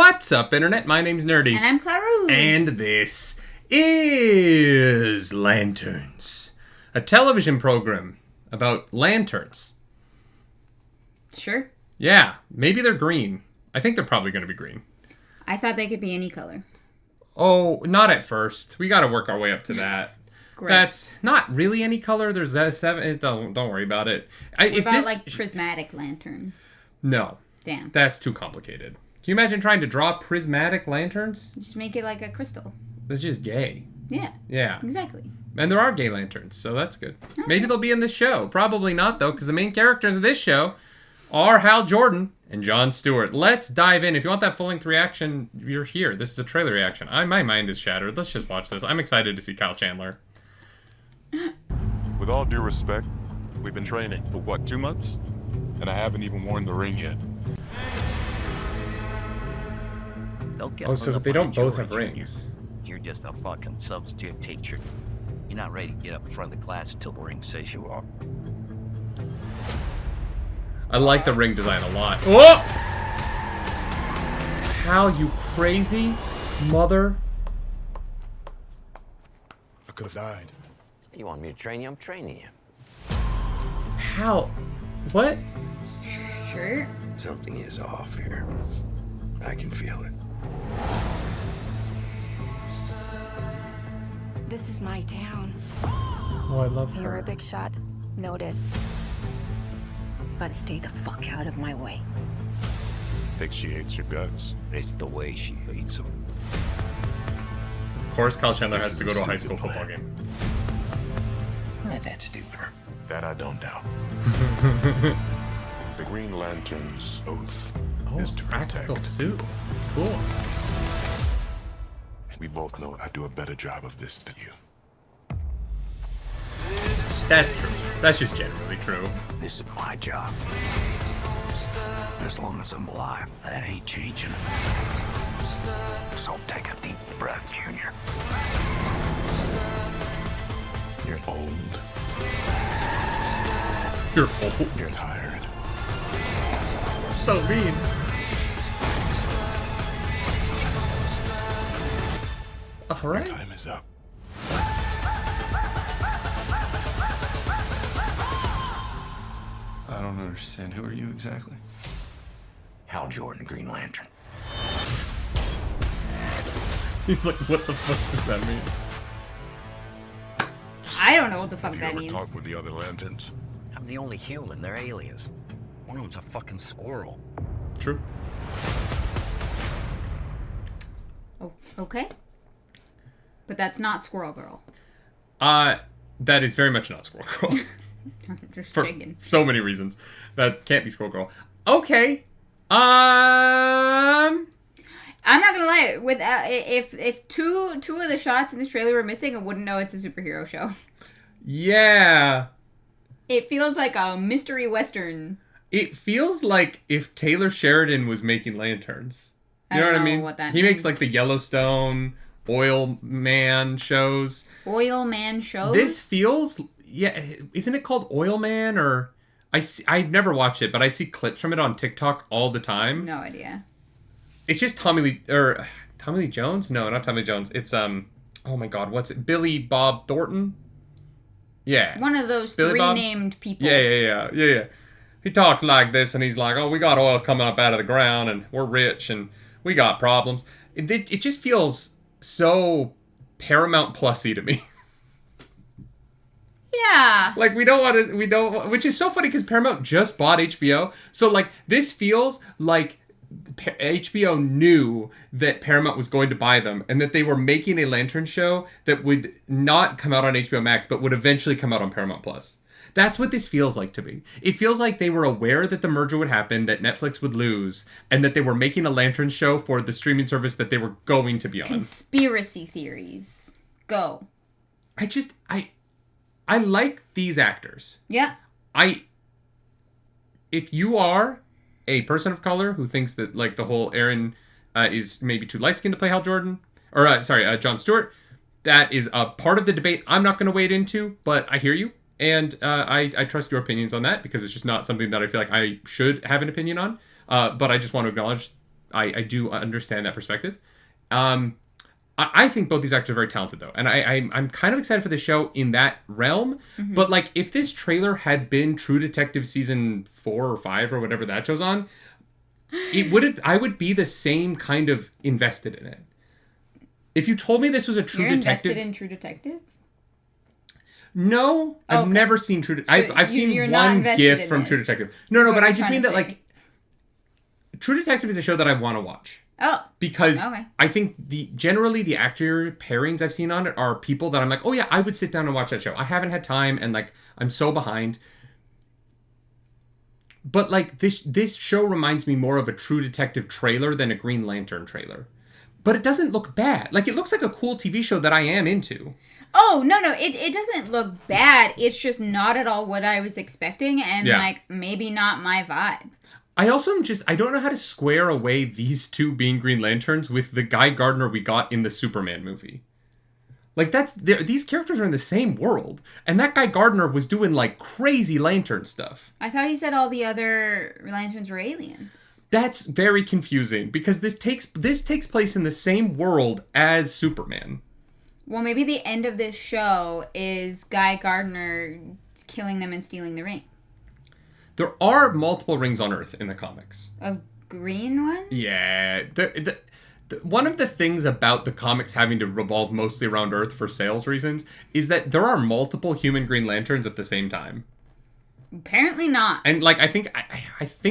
What's up, Internet? My name's Nerdy. And I'm Clarus. And this is Lanterns, a television program about lanterns. Sure. Yeah, maybe they're green. I think they're probably going to be green. I thought they could be any color. Oh, not at first. We got to work our way up to that. Great. That's not really any color. There's a 7. Don't worry about it. What about like prismatic lantern? No. Damn. That's too complicated. Can you imagine trying to draw prismatic lanterns? Just make it like a crystal. That's just gay. Yeah. Yeah. Exactly. And there are gay lanterns, so that's good. Okay. Maybe they'll be in this show. Probably not, though, because the main characters of this show are Hal Jordan and Jon Stewart. Let's dive in. If you want that full-length reaction, you're here. This is a trailer reaction. My mind is shattered. Let's just watch this. I'm excited to see Kyle Chandler. With all due respect, we've been training for what, 2 months? And I haven't even worn the ring yet. Oh, so they don't both have rings. You're just a fucking substitute teacher. You're not ready to get up in front of the class until the ring says you are. I like the ring design a lot. Oh! Hal, you crazy mother. I could have died. You want me to train you? I'm training you. Hal, what? Sure. Something is off here. I can feel it. This is my town. Oh, I love You're a her. big shot. Noted. But stay the fuck out of my way. Think she hates your guts. It's the way she hates them. Of course, Kyle Chandler has to go to a high school football game. That's stupid. That I don't doubt. The Green Lantern's oath is to practical protect. suit. Cool. We both know I do a better job of this than you. That's true. That's just generally true. This is my job. As long as I'm alive, that ain't changing. So take a deep breath, Junior. You're old. You're old. You're tired. So mean. All Your right. time is up. I don't understand. Who are you exactly? Hal Jordan, Green Lantern. He's like, what the fuck does that mean? I don't know what the fuck Have you that ever means. talked with the other lanterns? I'm the only human. They're aliens. One of them's a fucking squirrel. True. Oh, okay. But that's not Squirrel Girl. That is very much not Squirrel Girl. Just For checking. so many reasons. That can't be Squirrel Girl. Okay. I'm not gonna lie. With if two of the shots in this trailer were missing, I wouldn't know it's a superhero show. Yeah. It feels like a mystery western. It feels like if Taylor Sheridan was making lanterns. You know I what don't I know mean? what that He makes means. like the Yellowstone, Oil Man shows. Oil Man shows. This feels, yeah, isn't it called Oil Man? Or I've never watched it, but I see clips from it on TikTok all the time. No idea. It's just Tommy Lee Jones? No, not Tommy Lee Jones. It's oh my god, what's it? Billy Bob Thornton? Yeah. One of those Billy three Bob? named people. Yeah. He talks like this, and he's like, "Oh, we got oil coming up out of the ground, and we're rich, and we got problems." It just feels so Paramount Plus-y to me. Yeah. Like, we don't, which is so funny because Paramount just bought HBO. So, like, this feels like HBO knew that Paramount was going to buy them and that they were making a Lantern show that would not come out on HBO Max, but would eventually come out on Paramount Plus. That's what this feels like to me. It feels like they were aware that the merger would happen, that Netflix would lose, and that they were making a Lantern show for the streaming service that they were going to be on. Conspiracy theories. Go. I like these actors. Yeah. If you are a person of color who thinks that, like, the whole Aaron is maybe too light-skinned to play Hal Jordan, or, Jon Stewart, that is a part of the debate I'm not going to wade into, but I hear you. And I trust your opinions on that because it's just not something that I feel like I should have an opinion on. But I just want to acknowledge I do understand that perspective. I think both these actors are very talented, though. And I'm kind of excited for the show in that realm. Mm-hmm. But, like, if this trailer had been True Detective season 4 or 5 or whatever that show's on, I would be the same kind of invested in it. If you told me this was a True Detective... You're invested in True Detective? No, I've never seen True Detective. I've seen one GIF from True Detective. No, but I just mean that, like, True Detective is a show that I want to watch. Oh. Because I think generally the actor pairings I've seen on it are people that I'm like, oh yeah, I would sit down and watch that show. I haven't had time and like I'm so behind. But like this show reminds me more of a True Detective trailer than a Green Lantern trailer. But it doesn't look bad. Like it looks like a cool TV show that I am into. Oh, no, it doesn't look bad. It's just not at all what I was expecting and like maybe not my vibe. I also I don't know how to square away these two being Green Lanterns with the Guy Gardner we got in the Superman movie. Like, these characters are in the same world. And that Guy Gardner was doing, like, crazy lantern stuff. I thought he said all the other lanterns were aliens. That's very confusing, because this takes place in the same world as Superman. Well, maybe the end of this show is Guy Gardner killing them and stealing the ring. There are multiple rings on Earth in the comics. Of green ones? Yeah. One of the things about the comics having to revolve mostly around Earth for sales reasons is that there are multiple human Green Lanterns at the same time. Apparently not. And, like, I think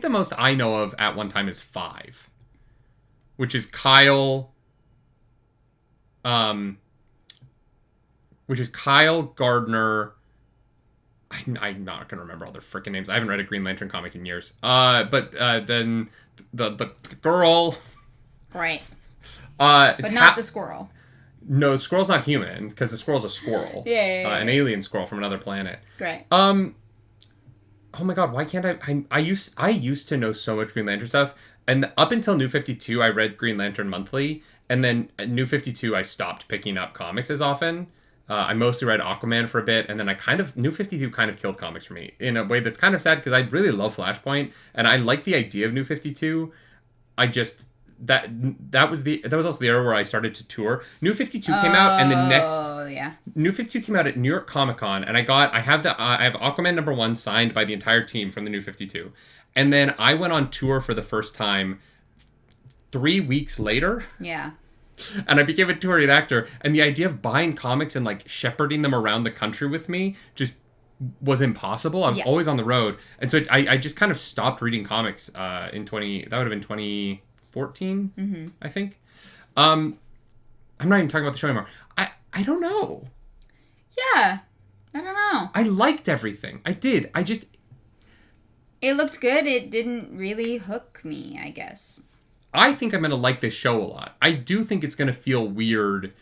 the most I know of at one time is 5. Which is Kyle... Gardner... I'm not going to remember all their freaking names. I haven't read a Green Lantern comic in years. But then the girl... Right. But not the squirrel. No, the squirrel's not human, because the squirrel's a squirrel. Yeah. An alien squirrel from another planet. Great. Oh my god, why can't I used to know so much Green Lantern stuff, and up until New 52, I read Green Lantern monthly, and then at New 52, I stopped picking up comics as often. I mostly read Aquaman for a bit, and then New 52 kind of killed comics for me in a way that's kind of sad, because I really love Flashpoint, and I like the idea of New 52. I just... That was also the era where I started to tour. New 52 came out, and the next New 52 came out at New York Comic Con, and I have Aquaman #1 signed by the entire team from the New 52, and then I went on tour for the first time 3 weeks later. Yeah. And I became a touring actor, and the idea of buying comics and like shepherding them around the country with me just was impossible. I was always on the road, and so I just kind of stopped reading comics that would have been 2014, I think. I'm not even talking about the show anymore. I don't know. Yeah. I don't know. I liked everything. I did. It looked good. It didn't really hook me, I guess. I think I'm going to like this show a lot. I do think it's going to feel weird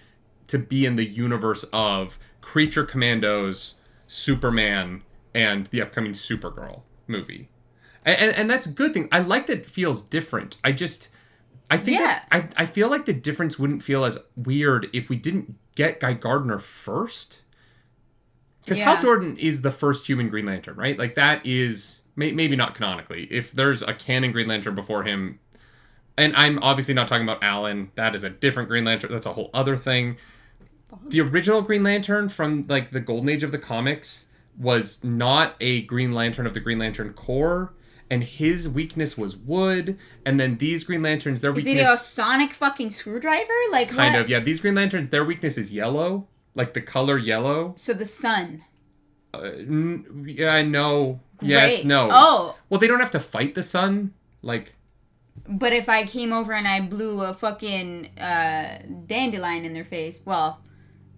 to be in the universe of Creature Commandos, Superman, and the upcoming Supergirl movie. And that's a good thing. I like that it feels different. I think that I feel like the difference wouldn't feel as weird if we didn't get Guy Gardner first. Because Hal Jordan is the first human Green Lantern, right? Like, that is... Maybe not canonically. If there's a canon Green Lantern before him... And I'm obviously not talking about Alan. That is a different Green Lantern. That's a whole other thing. The original Green Lantern from, like, the golden age of the comics was not a Green Lantern of the Green Lantern Corps. And his weakness was wood. And then these Green Lanterns, their weakness... Is it a sonic fucking screwdriver? Like, kind of, yeah. These Green Lanterns, their weakness is yellow. Like, the color yellow. So the sun. Yeah, no. Great. Yes, no. Oh. Well, they don't have to fight the sun. Like... But if I came over and I blew a fucking dandelion in their face... Well,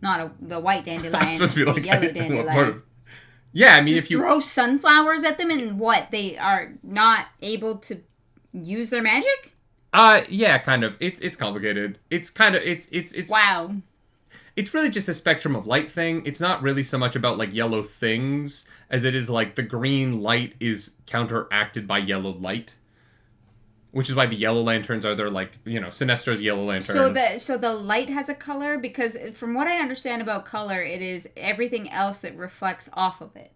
not the white dandelion. The yellow dandelion. Yeah, I mean, just if you... throw sunflowers at them and what? They are not able to use their magic? Yeah, kind of. It's complicated. It's kind of... It's Wow. It's really just a spectrum of light thing. It's not really so much about, like, yellow things as it is, like, the green light is counteracted by yellow light. Which is why the yellow lanterns are their, like, you know, Sinestro's yellow lantern. So the light has a color? Because from what I understand about color, it is everything else that reflects off of it.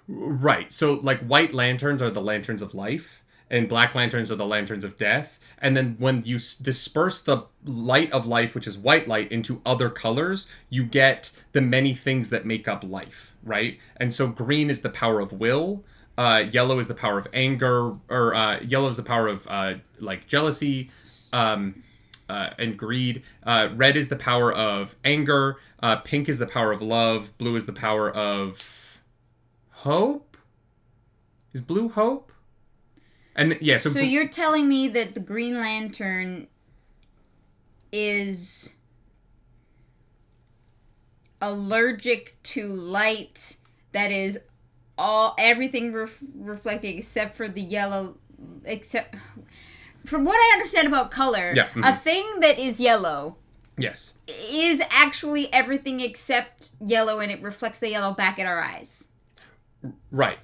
Right. So, like, white lanterns are the lanterns of life. and black lanterns are the lanterns of death. And then when you disperse the light of life, which is white light, into other colors, you get the many things that make up life, right? And so green is the power of will. Yellow is the power of anger, or yellow is the power of like jealousy and greed. Red is the power of anger. Pink is the power of love. Blue is the power of hope. Is blue hope? And yeah, so you're telling me that the Green Lantern is allergic to light that is everything reflecting except for the yellow, except from what I understand about color, a thing that is yellow is actually everything except yellow, and it reflects the yellow back at our eyes. Right.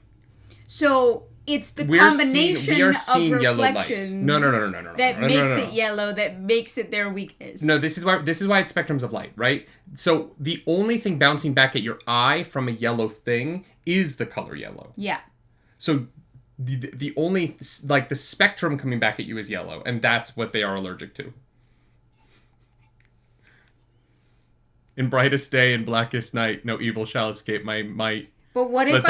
So it's the combination of reflections yellow light. No. That makes it yellow, that makes it their weakness. No, this is why it's spectrums of light, right? So the only thing bouncing back at your eye from a yellow thing is the color yellow. Yeah. So the only, like, the spectrum coming back at you is yellow, and that's what they are allergic to. In brightest day and blackest night, no evil shall escape my might. But what if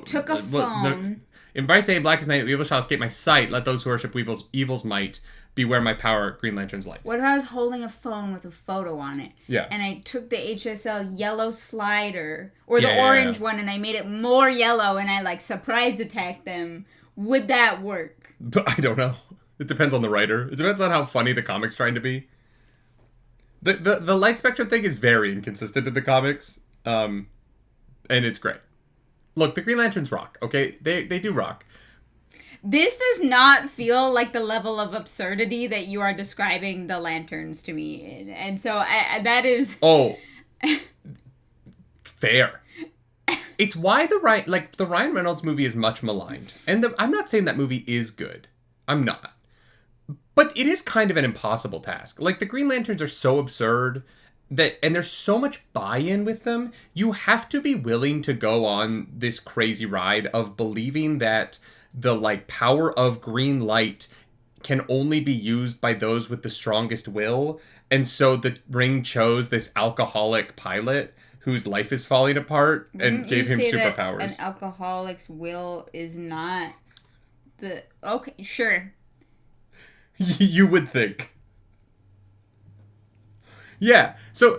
took a phone? In brightest day and blackest night, no evil shall escape my sight. Let those who worship evil's might beware my power, Green Lantern's light. What if I was holding a phone with a photo on it? Yeah. And I took the HSL yellow slider, or the orange one, and I made it more yellow, and I, like, surprise attacked them. Would that work? I don't know. It depends on the writer. It depends on how funny the comic's trying to be. The light spectrum thing is very inconsistent in the comics. And it's great. Look, the Green Lanterns rock, okay? They do rock. This does not feel like the level of absurdity that you are describing the lanterns to me in. And so that is... Oh. Fair. It's why the Ryan Reynolds movie is much maligned. And I'm not saying that movie is good. I'm not. But it is kind of an impossible task. Like, the Green Lanterns are so absurd... and there's so much buy-in with them, you have to be willing to go on this crazy ride of believing that the, like, power of green light can only be used by those with the strongest will. And so the Ring chose this alcoholic pilot whose life is falling apart and gave him superpowers. An alcoholic's will is not the... Okay, sure. You would think. Yeah, so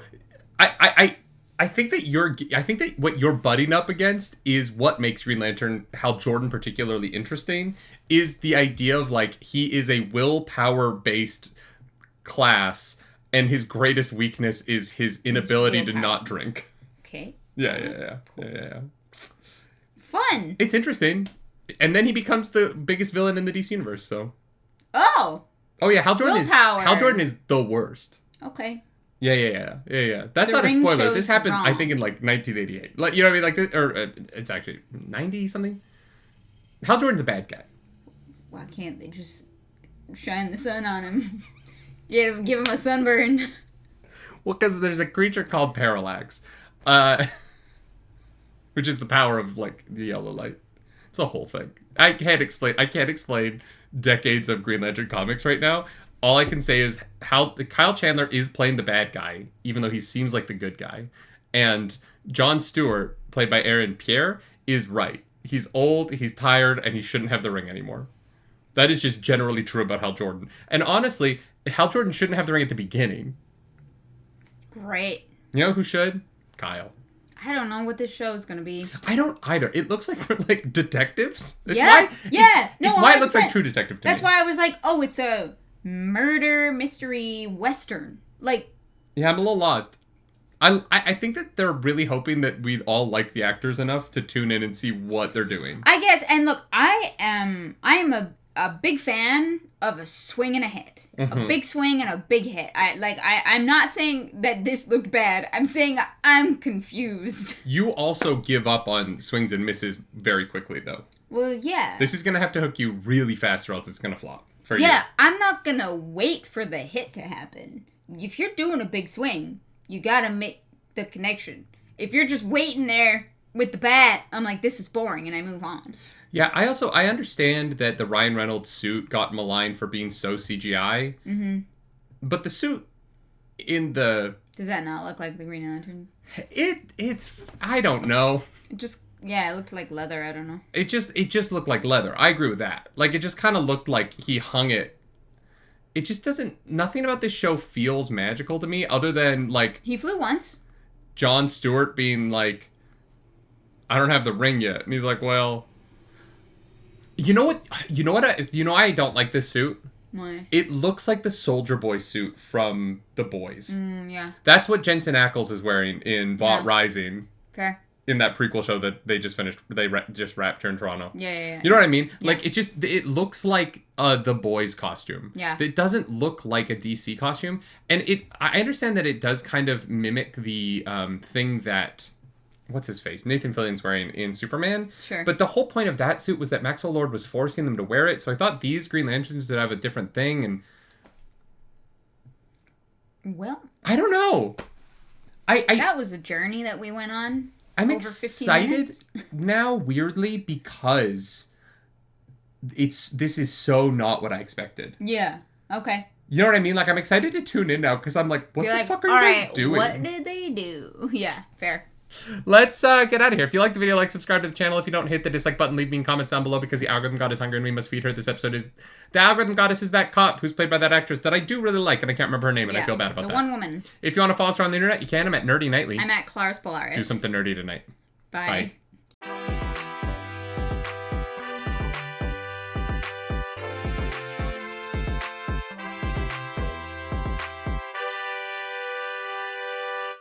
I think that what you're butting up against is what makes Green Lantern, Hal Jordan particularly interesting, is the idea of, like, he is a willpower based class, and his greatest weakness is his inability to not drink. Okay. Yeah. Fun. It's interesting, and then he becomes the biggest villain in the DC universe. So. Oh yeah, Hal Jordan is the worst. Okay. Yeah. That's not a spoiler. This happened, I think, in, like, 1988. Like, you know what I mean? Like, or it's actually 90-something. Hal Jordan's a bad guy. Why can't they just shine the sun on him? Give him a sunburn. Well, because there's a creature called Parallax, which is the power of, like, the yellow light. It's a whole thing. I can't explain decades of Green Lantern comics right now. All I can say is how Kyle Chandler is playing the bad guy, even though he seems like the good guy. And Jon Stewart, played by Aaron Pierre, is right. He's old, he's tired, and he shouldn't have the ring anymore. That is just generally true about Hal Jordan. And honestly, Hal Jordan shouldn't have the ring at the beginning. Great. You know who should? Kyle. I don't know what this show is going to be. I don't either. It looks like we're, like, detectives. It's why it 100%. looks like True Detective to me. That's why I was like, oh, it's a murder mystery western. Like, yeah, I'm a little lost. I think that they're really hoping that we all like the actors enough to tune in and see what they're doing. I guess. And look, I am a big fan of a swing and a hit. Mm-hmm. A big swing and a big hit. I'm not saying that this looked bad. I'm saying I'm confused. You also give up on swings and misses very quickly, though. Well, yeah. This is going to have to hook you really fast or else it's going to flop. Yeah, I'm not going to wait for the hit to happen. If you're doing a big swing, you got to make the connection. If you're just waiting there with the bat, I'm like, this is boring, and I move on. Yeah, I understand that the Ryan Reynolds suit got maligned for being so CGI. Mm-hmm. But the suit in the... Does that not look like the Green Lantern? It's I don't know. It looked like leather. I don't know. It just looked like leather. I agree with that. Like, it just kind of looked like he hung it. It just doesn't... Nothing about this show feels magical to me other than, like... He flew once. Jon Stewart being like, I don't have the ring yet. And he's like, well... You know what I don't like this suit? Why? It looks like the Soldier Boy suit from The Boys. Yeah. That's what Jensen Ackles is wearing in Vought Rising. Fair. In that prequel show that they just finished. They just wrapped here in Toronto. Yeah. You know what I mean? Yeah. Like, it looks like The Boys costume. Yeah. It doesn't look like a DC costume. And I understand that it does kind of mimic the thing that... What's his face? Nathan Fillion's wearing in Superman. Sure. But the whole point of that suit was that Maxwell Lord was forcing them to wear it. So I thought these Green Lanterns would have a different thing. And well, I don't know. That was a journey that we went on. I'm over excited now, weirdly, because this is so not what I expected. Yeah. Okay. You know what I mean? Like, I'm excited to tune in now because I'm like, what the fuck are you guys doing? What did they do? Yeah, fair. Let's get out of here. If you like the video, subscribe to the channel. If you don't, hit the dislike button. Leave me comments down below because the algorithm god is hungry and we must feed her. This episode is... The algorithm goddess is that cop who's played by that actress that I do really like, and I can't remember her name, and I feel bad about that. The one woman. If you want to follow us around the internet, you can. I'm at Nerdy Nightly. I'm at Claris Polaris. Do something nerdy tonight. Bye. Bye.